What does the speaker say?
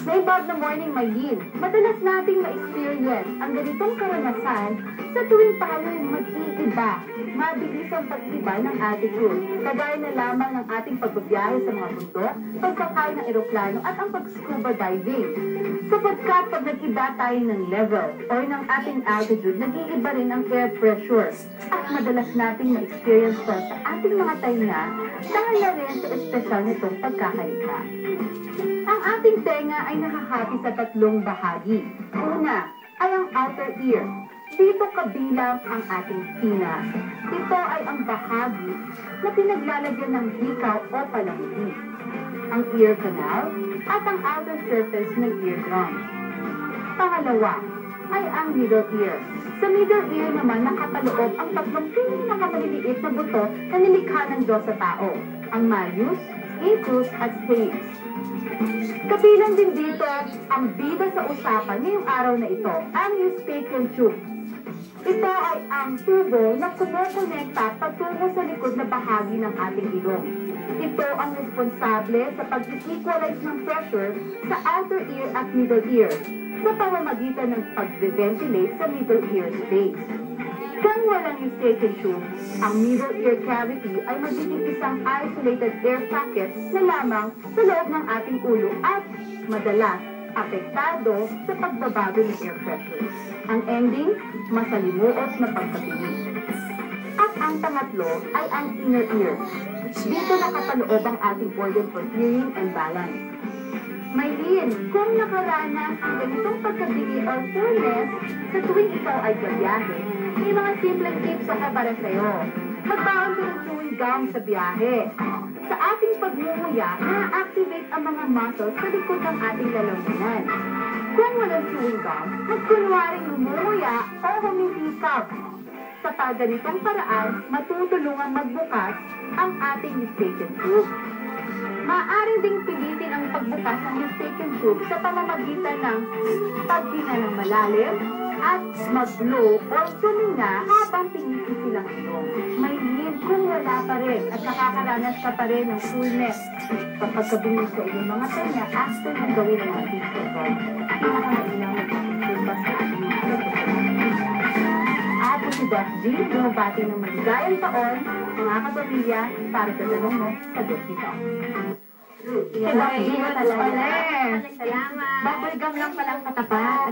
May Bob na morning, Maylin. Madalas nating ma-experience ang ganitong karanasan sa tuwing tayo'y mag-iiba. Mabilis ang pag-iba ng attitude. Kagaya na lamang ng ating pagbabiyahe sa mga bundok, pagsakay ng eroplano at ang pag-scuba diving. Sapagkat pag nag-iba tayo ng level or ng ating altitude, nag-iiba rin ang air pressure. At madalas nating ma-experience to sa ating mga tainga dahil na rin sa espesyal nitong pagkakalikha. Ang ating tenga ay nakahati sa tatlong bahagi. Una ay ang outer ear. Dito kabilang ang ating tinga. Ito ay ang bahagi na pinaglalagyan ng hikaw o palamig. Ang ear canal at ang outer surface ng eardrum. Pangalawa ay ang middle ear. Sa middle ear naman nakapaloob ang tatlong pinakamaliliit na buto na nilikha ng Diyos sa tao. Ang malleus, incus at stapes. Kabilang din dito ang bida sa usapan ngayong araw na ito, ang eustachian tube. Ito ay ang tubo na kumukonekta patungo sa likod na bahagi ng ating ilong. Ito ang responsable sa pag-equalize ng pressure sa outer ear at middle ear sa pamamagitan ng pag-ventilate sa middle ear space. Kung walang eustachian tube, ang middle ear cavity ay magiging isang isolated air pocket na lamang sa loob ng ating ulo at madalas apektado sa pagbabago ng air pressure. Ang ending, masalimuot na pagkapinig. At ang pangatlo ay ang inner ear. Dito nakapaloob ang ating organ for hearing and balance. Maylin, kung nakaranas ang ganitong pagkabili or fullness sa tuwing ikaw ay gabiyahe, may mga simpleng tips ako para sa'yo. Magbaon ka ng chewing gum sa biyahe. Sa ating pagmumuya, na-activate ang mga muscles sa likod ng ating lalamunan. Kung walang chewing gum, magkunwaring lumumuya o humihikab. Sa pagganitong paraan, matutulungan magbukas ang ating eustachian tube. Maaari ding pilitin ang pagbukas ng eustachian tube sa pamamagitan ng paghinga ng malalim at mag-blow o tuminga habang pinipisi lang ito. Maylin, kung wala pa rin at nakakaranas ka pa rin ng fullness kapag kabingin sa iyong mga tenga after na gawin ang ating pagkakas, pinakamainang magpapagpapag sa ating Ako si Doc G, bumabati ng maligayang taon, mga kapamilya, para sa tanong mo, sagot nito. Si Doc G na talaga. Salamat. Bubble gum lang palang katapat.